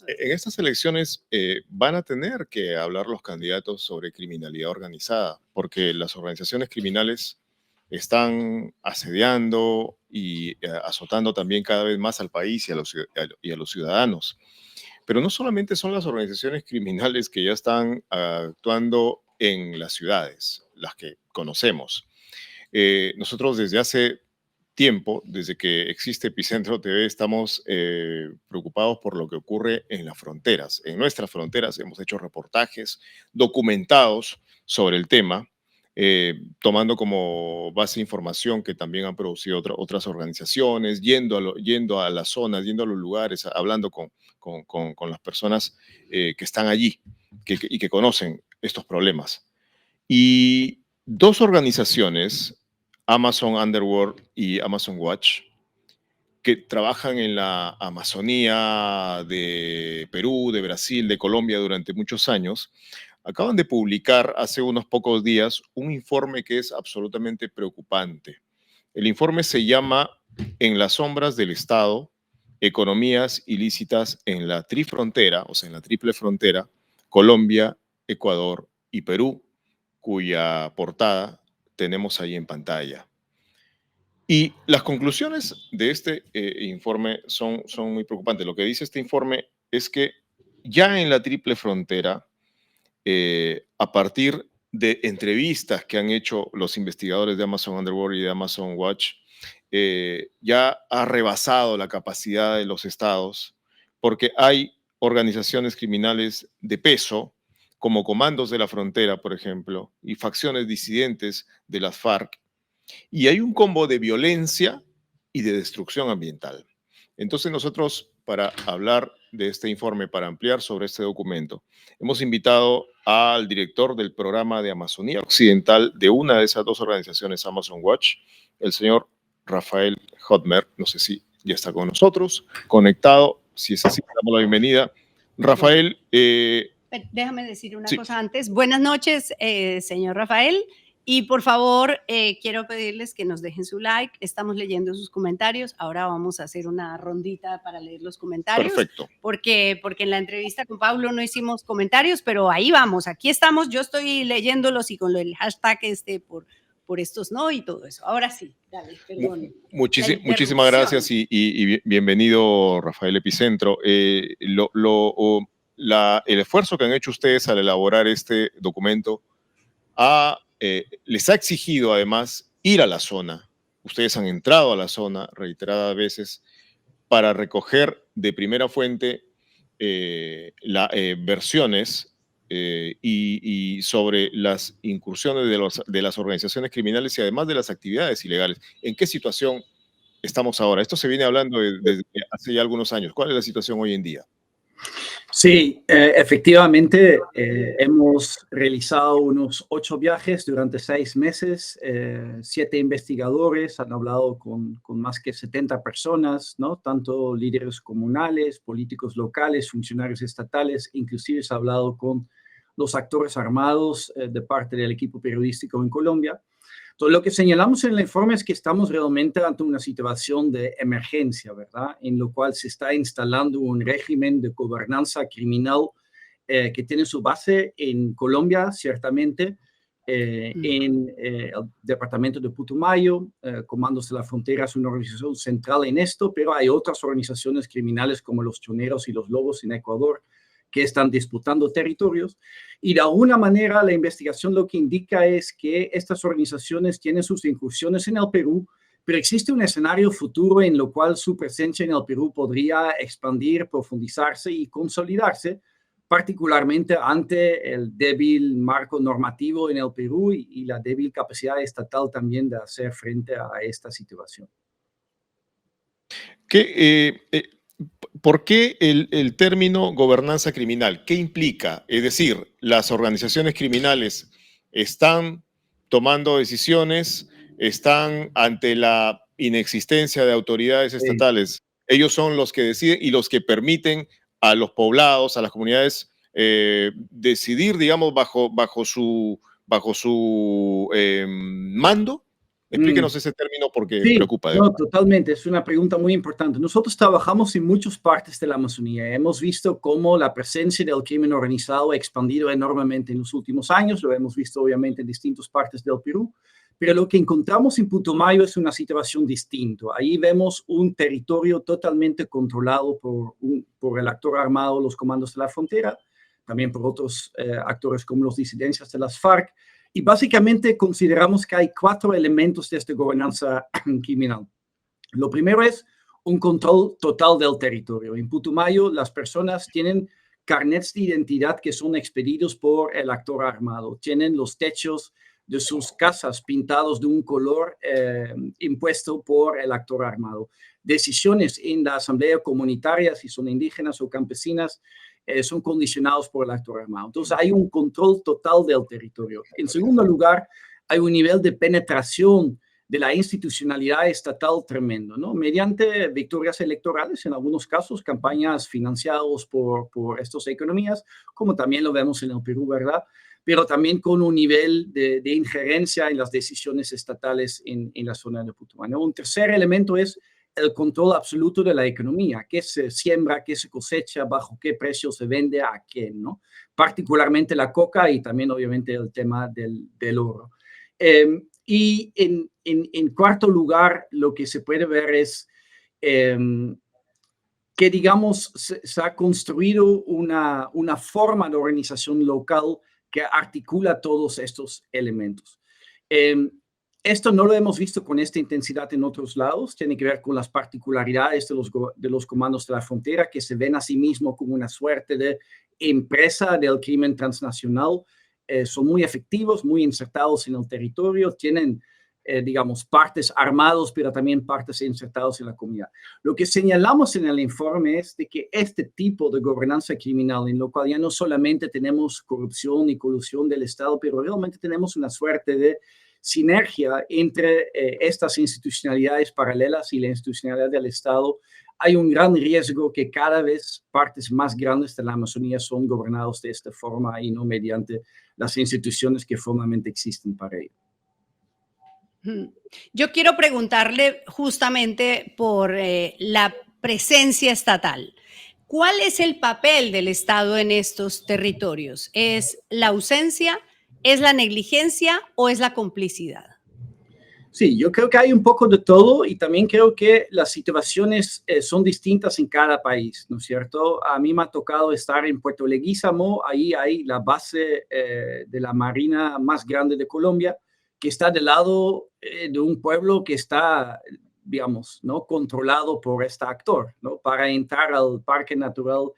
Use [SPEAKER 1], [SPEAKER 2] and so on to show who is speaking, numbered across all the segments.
[SPEAKER 1] En estas elecciones van a tener que hablar los candidatos sobre criminalidad organizada, porque las organizaciones criminales están asediando y azotando también cada vez más al país y a los ciudadanos. Pero no solamente son las organizaciones criminales que ya están actuando en las ciudades, las que conocemos. Nosotros desde hace tiempo, desde que existe Epicentro TV, estamos preocupados por lo que ocurre en las fronteras. En nuestras fronteras hemos hecho reportajes documentados sobre el tema, tomando como base información que también han producido otras organizaciones, yendo a las zonas, yendo a los lugares, hablando con las personas que están allí y que conocen estos problemas. Y dos organizaciones, Amazon Underworld y Amazon Watch, que trabajan en la Amazonía de Perú, de Brasil, de Colombia durante muchos años, acaban de publicar hace unos pocos días un informe que es absolutamente preocupante. El informe se llama En las sombras del Estado, economías ilícitas en la trifrontera, o sea, en la triple frontera, Colombia, Ecuador y Perú, cuya portada tenemos ahí en pantalla. Y las conclusiones de este informe son muy preocupantes. Lo que dice este informe es que ya en la triple frontera, a partir de entrevistas que han hecho los investigadores de Amazon Underworld y de Amazon Watch, ya ha rebasado la capacidad de los estados, porque hay organizaciones criminales de peso, como Comandos de la Frontera, por ejemplo, y facciones disidentes de las FARC, y hay un combo de violencia y de destrucción ambiental. Entonces nosotros, para hablar de este informe, para ampliar sobre este documento, hemos invitado al director del programa de Amazonía Occidental de una de esas dos organizaciones, Amazon Watch, el señor Rafael Hotmer. No sé si ya está con nosotros, conectado. Si es así, le damos la bienvenida. Rafael.
[SPEAKER 2] Déjame decir una cosa antes. Buenas noches, señor Rafael. Y por favor, quiero pedirles que nos dejen su like. Estamos leyendo sus comentarios. Ahora vamos a hacer una rondita para leer los comentarios.
[SPEAKER 1] Perfecto.
[SPEAKER 2] Porque en la entrevista con Pablo no hicimos comentarios, pero ahí vamos. Aquí estamos. Yo estoy leyéndolos y con el hashtag por estos no y todo eso. Ahora sí, dale, perdón.
[SPEAKER 1] Muchísimas gracias y bienvenido, Rafael Epicentro. El esfuerzo que han hecho ustedes al elaborar este documento les ha exigido además ir a la zona. Ustedes han entrado a la zona reiteradas veces para recoger de primera fuente versiones y sobre las incursiones de las organizaciones criminales y además de las actividades ilegales. ¿En qué situación estamos ahora? Esto se viene hablando desde hace ya algunos años. ¿Cuál es la situación hoy en día?
[SPEAKER 3] Sí, efectivamente, hemos realizado unos 8 viajes durante 6 meses. 7 investigadores han hablado con más que 70 personas, ¿no? Tanto líderes comunales, políticos locales, funcionarios estatales, inclusive se ha hablado con los actores armados de parte del equipo periodístico en Colombia. Entonces, lo que señalamos en el informe es que estamos realmente ante una situación de emergencia, ¿verdad? En lo cual se está instalando un régimen de gobernanza criminal que tiene su base en Colombia, ciertamente, en el departamento de Putumayo. Comandos de la Frontera es una organización central en esto, pero hay otras organizaciones criminales como los Choneros y los Lobos en Ecuador, que están disputando territorios, y de alguna manera la investigación lo que indica es que estas organizaciones tienen sus incursiones en el Perú, pero existe un escenario futuro en lo cual su presencia en el Perú podría expandir, profundizarse y consolidarse, particularmente ante el débil marco normativo en el Perú y la débil capacidad estatal también de hacer frente a esta situación.
[SPEAKER 1] ¿Por qué el término gobernanza criminal? ¿Qué implica? Es decir, las organizaciones criminales están tomando decisiones, están ante la inexistencia de autoridades estatales. Ellos son los que deciden y los que permiten a los poblados, a las comunidades, decidir, digamos, bajo su mando. Explíquenos ese término porque
[SPEAKER 3] Sí,
[SPEAKER 1] preocupa.
[SPEAKER 3] no, totalmente. Es una pregunta muy importante. Nosotros trabajamos en muchas partes de la Amazonía. Hemos visto cómo la presencia del crimen organizado ha expandido enormemente en los últimos años. Lo hemos visto obviamente en distintas partes del Perú. Pero lo que encontramos en Putumayo es una situación distinta. Ahí vemos un territorio totalmente controlado por el actor armado, los comandos de la frontera, también por otros actores como los disidencias de las FARC. Y básicamente consideramos que hay 4 elementos de esta gobernanza criminal. Lo primero es un control total del territorio. En Putumayo, las personas tienen carnets de identidad que son expedidos por el actor armado. Tienen los techos de sus casas pintados de un color impuesto por el actor armado. Decisiones en la asamblea comunitaria, si son indígenas o campesinas, son condicionados por el actor armado. Entonces hay un control total del territorio. En segundo lugar, hay un nivel de penetración de la institucionalidad estatal tremendo, ¿no? Mediante victorias electorales, en algunos casos, campañas financiadas por estas economías, como también lo vemos en el Perú, ¿verdad? Pero también con un nivel de injerencia en las decisiones estatales en la zona de Putumayo. Un tercer elemento es el control absoluto de la economía, qué se siembra, qué se cosecha, bajo qué precio se vende a quién, ¿no? Particularmente la coca y también obviamente el tema del oro. Y en cuarto lugar, lo que se puede ver es que, digamos, se ha construido una forma de organización local que articula todos estos elementos. Esto no lo hemos visto con esta intensidad en otros lados, tiene que ver con las particularidades de los comandos de la frontera, que se ven a sí mismos como una suerte de empresa del crimen transnacional. Son muy efectivos, muy insertados en el territorio, tienen, digamos, partes armados, pero también partes insertados en la comunidad. Lo que señalamos en el informe es de que este tipo de gobernanza criminal, en lo cual ya no solamente tenemos corrupción y colusión del Estado, pero realmente tenemos una suerte de sinergia entre estas institucionalidades paralelas y la institucionalidad del Estado, hay un gran riesgo que cada vez partes más grandes de la Amazonía son gobernados de esta forma y no mediante las instituciones que formalmente existen para ello.
[SPEAKER 2] Yo quiero preguntarle justamente por la presencia estatal. ¿Cuál es el papel del Estado en estos territorios? ¿Es la ausencia, es la negligencia o es la complicidad?
[SPEAKER 3] Sí, yo creo que hay un poco de todo y también creo que las situaciones son distintas en cada país, ¿no es cierto? A mí me ha tocado estar en Puerto Leguízamo, ahí hay la base de la Marina más grande de Colombia, que está del lado de un pueblo que está, digamos, ¿no? Controlado por este actor, ¿no? Para entrar al Parque Natural,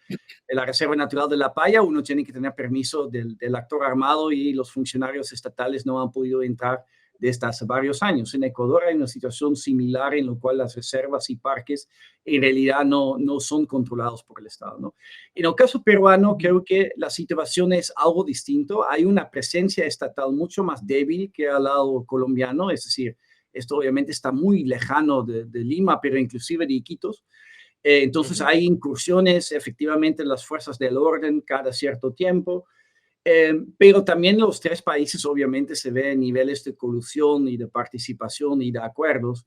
[SPEAKER 3] la Reserva Natural de La Paya, uno tiene que tener permiso del actor armado y los funcionarios estatales no han podido entrar desde hace varios años. En Ecuador hay una situación similar en la cual las reservas y parques en realidad no son controlados por el Estado, ¿no? En el caso peruano, creo que la situación es algo distinto. Hay una presencia estatal mucho más débil que al lado colombiano, es decir, esto obviamente está muy lejano de Lima, pero inclusive de Iquitos. Entonces hay incursiones efectivamente en las fuerzas del orden cada cierto tiempo. Pero también los 3 países obviamente se ven niveles de colusión y de participación y de acuerdos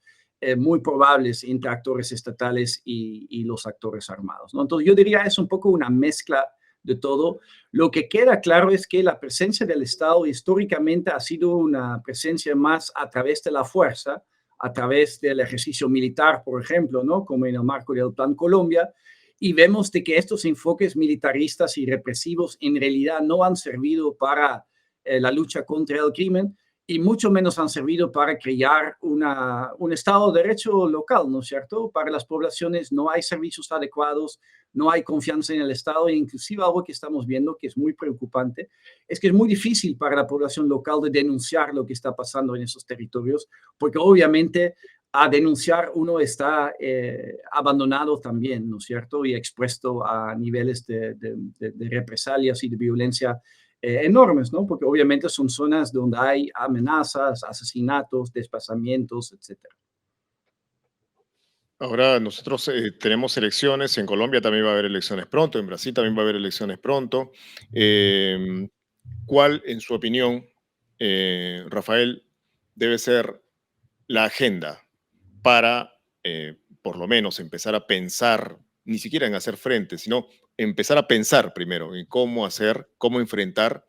[SPEAKER 3] muy probables entre actores estatales y los actores armados, ¿no? Entonces yo diría es un poco una mezcla de todo. Lo que queda claro es que la presencia del Estado históricamente ha sido una presencia más a través de la fuerza, a través del ejercicio militar, por ejemplo, ¿no? Como en el marco del Plan Colombia, y vemos de que estos enfoques militaristas y represivos en realidad no han servido para la lucha contra el crimen y mucho menos han servido para crear un Estado de Derecho local, ¿no es cierto? Para las poblaciones no hay servicios adecuados, no hay confianza en el Estado e inclusive algo que estamos viendo que es muy preocupante es que es muy difícil para la población local de denunciar lo que está pasando en esos territorios porque obviamente a denunciar uno está abandonado también, ¿no es cierto? Y expuesto a niveles de represalias y de violencia enormes, ¿no? Porque obviamente son zonas donde hay amenazas, asesinatos, desplazamientos, etc.
[SPEAKER 1] Ahora nosotros tenemos elecciones, en Colombia también va a haber elecciones pronto, en Brasil también va a haber elecciones pronto. ¿Cuál, en su opinión, Rafael, debe ser la agenda para, por lo menos, empezar a pensar, ni siquiera en hacer frente, sino empezar a pensar primero en cómo hacer, cómo enfrentar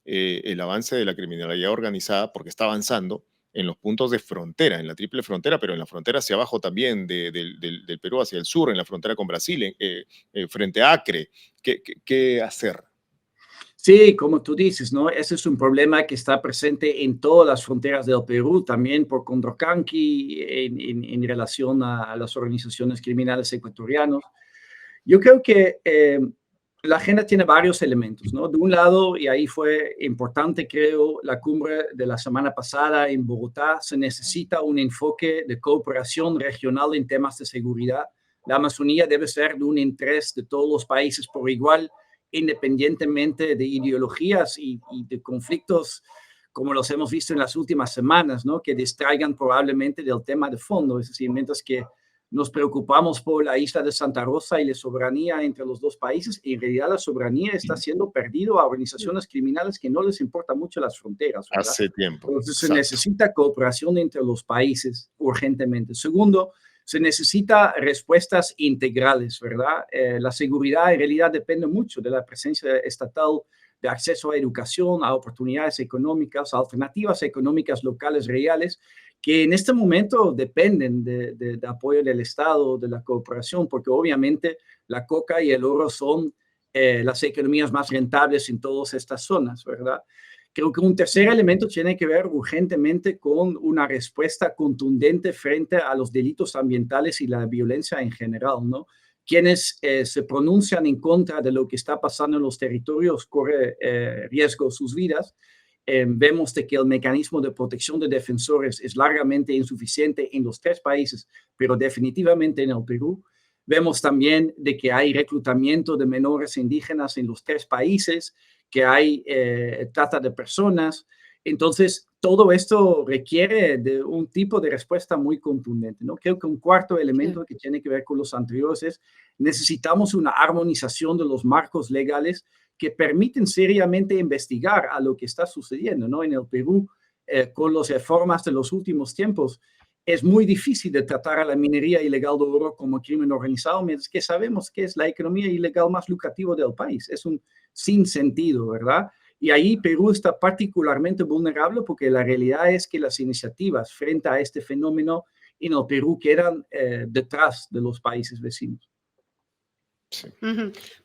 [SPEAKER 1] el avance de la criminalidad organizada, porque está avanzando en los puntos de frontera, en la triple frontera, pero en la frontera hacia abajo también, del Perú hacia el sur, en la frontera con Brasil, frente a Acre. ¿Qué hacer?
[SPEAKER 3] Sí, como tú dices, ¿no? Ese es un problema que está presente en todas las fronteras del Perú, también por Condorcanqui, en relación a las organizaciones criminales ecuatorianas. Yo creo que la agenda tiene varios elementos, ¿no? De un lado, y ahí fue importante, creo, la cumbre de la semana pasada en Bogotá, se necesita un enfoque de cooperación regional en temas de seguridad. La Amazonía debe ser de un interés de todos los países por igual, independientemente de ideologías y de conflictos como los hemos visto en las últimas semanas, ¿no? Que distraigan probablemente del tema de fondo, es decir, mientras que nos preocupamos por la isla de Santa Rosa y la soberanía entre los dos países. En realidad, la soberanía está siendo perdida a organizaciones criminales que no les importa mucho las fronteras, ¿verdad?
[SPEAKER 1] Hace tiempo.
[SPEAKER 3] Entonces, se
[SPEAKER 1] Exacto.
[SPEAKER 3] necesita cooperación entre los países urgentemente. Segundo, se necesita respuestas integrales, ¿verdad? La seguridad en realidad depende mucho de la presencia estatal, de acceso a educación, a oportunidades económicas, a alternativas económicas locales reales, que en este momento dependen de apoyo del Estado, de la cooperación, porque obviamente la coca y el oro son las economías más rentables en todas estas zonas, ¿verdad? Creo que un tercer elemento tiene que ver urgentemente con una respuesta contundente frente a los delitos ambientales y la violencia en general, ¿no? Quienes se pronuncian en contra de lo que está pasando en los territorios corren riesgo sus vidas. Vemos de que el mecanismo de protección de defensores es largamente insuficiente en los tres países, pero definitivamente en el Perú. Vemos también de que hay reclutamiento de menores indígenas en los tres países, que hay trata de personas. Entonces, todo esto requiere de un tipo de respuesta muy contundente, ¿no? Creo que un cuarto elemento que tiene que ver con los anteriores es necesitamos una armonización de los marcos legales que permiten seriamente investigar a lo que está sucediendo, ¿no? En el Perú, con las reformas de los últimos tiempos, es muy difícil de tratar a la minería ilegal de oro como crimen organizado, mientras que sabemos que es la economía ilegal más lucrativa del país. Es un sinsentido, ¿verdad? Y ahí Perú está particularmente vulnerable porque la realidad es que las iniciativas frente a este fenómeno en el Perú quedan detrás de los países vecinos.
[SPEAKER 2] Sí.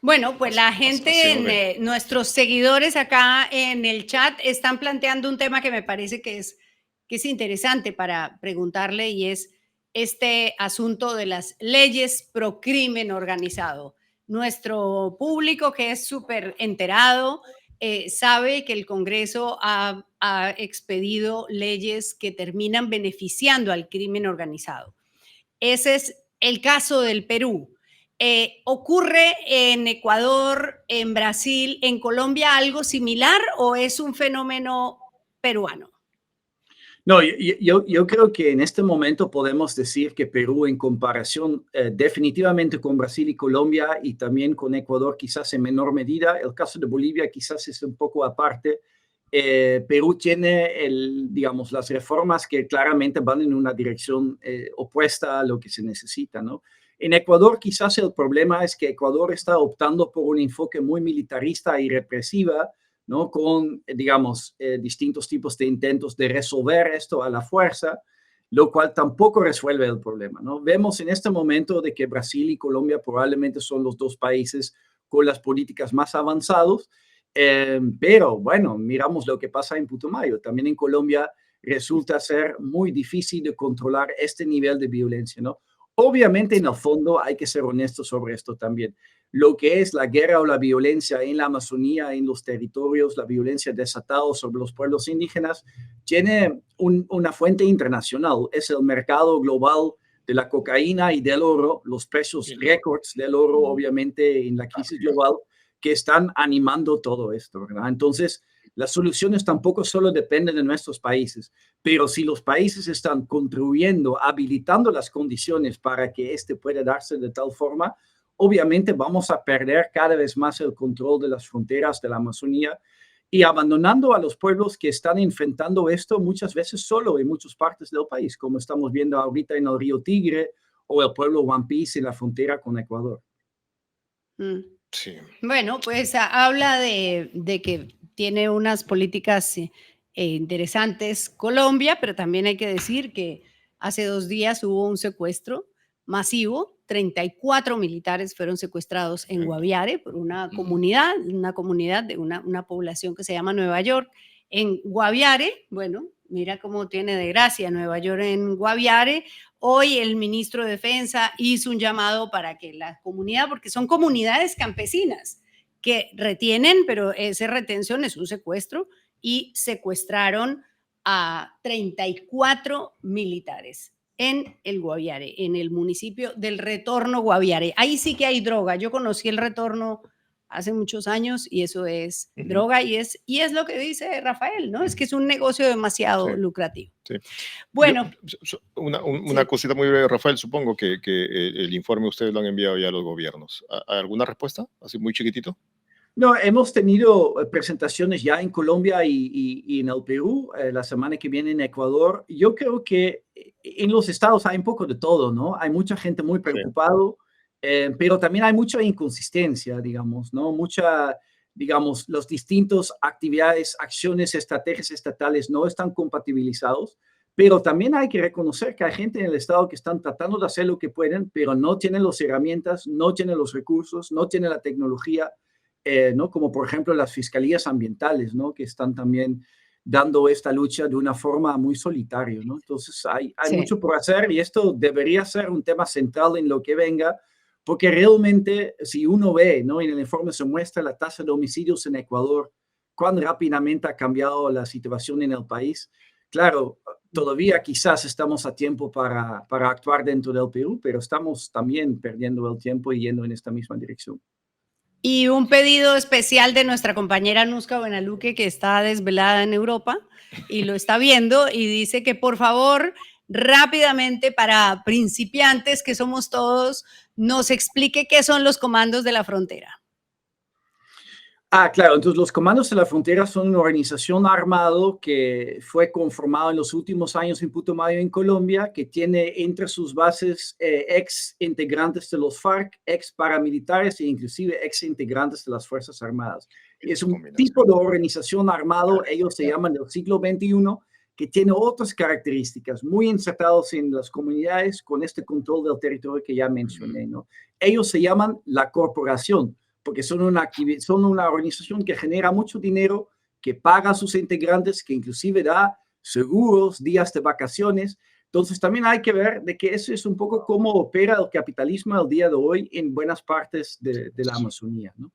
[SPEAKER 2] Bueno, pues la gente, nuestros seguidores acá en el chat están planteando un tema que me parece que es interesante para preguntarle, y es este asunto de las leyes pro crimen organizado. Nuestro público, que es súper enterado, sabe que el Congreso ha expedido leyes que terminan beneficiando al crimen organizado. Ese es el caso del Perú. ¿Ocurre en Ecuador, en Brasil, en Colombia algo similar, o es un fenómeno peruano?
[SPEAKER 3] No, yo creo que en este momento podemos decir que Perú, en comparación definitivamente con Brasil y Colombia, y también con Ecuador quizás en menor medida, el caso de Bolivia quizás es un poco aparte. Perú tiene, digamos, las reformas que claramente van en una dirección opuesta a lo que se necesita, ¿no? En Ecuador quizás el problema es que Ecuador está optando por un enfoque muy militarista y represiva, ¿no? Con, digamos, distintos tipos de intentos de resolver esto a la fuerza, lo cual tampoco resuelve el problema, ¿no? Vemos en este momento de que Brasil y Colombia probablemente son los dos países con las políticas más avanzados, pero bueno, miramos lo que pasa en Putumayo. También en Colombia resulta ser muy difícil de controlar este nivel de violencia, ¿no? Obviamente, en el fondo, hay que ser honestos sobre esto también. Lo que es la guerra o la violencia en la Amazonía, en los territorios, la violencia desatada sobre los pueblos indígenas, tiene una fuente internacional. Es el mercado global de la cocaína y del oro, los precios récords del oro, obviamente, en la crisis global, que están animando todo esto, ¿verdad? Entonces, las soluciones tampoco solo dependen de nuestros países, pero si los países están contribuyendo, habilitando las condiciones para que este pueda darse de tal forma, obviamente vamos a perder cada vez más el control de las fronteras de la Amazonía y abandonando a los pueblos que están enfrentando esto muchas veces solo en muchas partes del país, como estamos viendo ahorita en el río Tigre o el pueblo One Piece en la frontera con Ecuador.
[SPEAKER 1] Sí.
[SPEAKER 2] Bueno, pues habla de que tiene unas políticas interesantes Colombia, pero también hay que decir que hace 2 días hubo un secuestro masivo, 34 militares fueron secuestrados en Guaviare por una comunidad de una población que se llama Nueva York. En Guaviare, bueno, mira cómo tiene de gracia Nueva York en Guaviare. Hoy el ministro de Defensa hizo un llamado para que la comunidad, porque son comunidades campesinas que retienen, pero esa retención es un secuestro, y secuestraron a 34 militares en el Guaviare, en el municipio del Retorno Guaviare. Ahí sí que hay droga. Yo conocí el Retorno hace muchos años y eso es droga y es lo que dice Rafael, ¿no? Es que es un negocio demasiado lucrativo.
[SPEAKER 1] Sí.
[SPEAKER 2] Bueno.
[SPEAKER 1] Una cosita muy breve, Rafael, supongo que el informe ustedes lo han enviado ya a los gobiernos. ¿Alguna respuesta? Así muy chiquitito.
[SPEAKER 3] No, hemos tenido presentaciones ya en Colombia y en el Perú, la semana que viene en Ecuador. Yo creo que en los estados hay un poco de todo, ¿no? Hay mucha gente muy preocupada, pero también hay mucha inconsistencia, digamos, ¿no? Digamos, los distintos actividades, acciones, estrategias estatales no están compatibilizados, pero también hay que reconocer que hay gente en el estado que están tratando de hacer lo que pueden, pero no tienen las herramientas, no tienen los recursos, no tienen la tecnología. ¿No? Como por ejemplo las fiscalías ambientales, ¿no? Que están también dando esta lucha de una forma muy solitaria, ¿no? Entonces hay mucho por hacer y esto debería ser un tema central en lo que venga, porque realmente si uno ve, ¿no? En el informe se muestra la tasa de homicidios en Ecuador, cuán rápidamente ha cambiado la situación en el país. Claro, todavía quizás estamos a tiempo para actuar dentro del Perú, pero estamos también perdiendo el tiempo y yendo en esta misma dirección.
[SPEAKER 2] Y un pedido especial de nuestra compañera Nusca Buenaluque, que está desvelada en Europa y lo está viendo, y dice que por favor, rápidamente, para principiantes que somos todos, nos explique qué son los comandos de la frontera.
[SPEAKER 3] Claro, entonces los comandos de la frontera son una organización armada que fue conformada en los últimos años en Putumayo, en Colombia, que tiene entre sus bases ex integrantes de los FARC, ex paramilitares e inclusive ex integrantes de las Fuerzas Armadas. Es un tipo de organización armado, ellos se llaman del siglo XXI, que tiene otras características muy insertados en las comunidades con este control del territorio que ya mencioné, ¿no? Ellos se llaman la corporación, porque son una organización que genera mucho dinero, que paga a sus integrantes, que inclusive da seguros, días de vacaciones. Entonces también hay que ver de que eso es un poco cómo opera el capitalismo al día de hoy en buenas partes de la Amazonía, ¿no?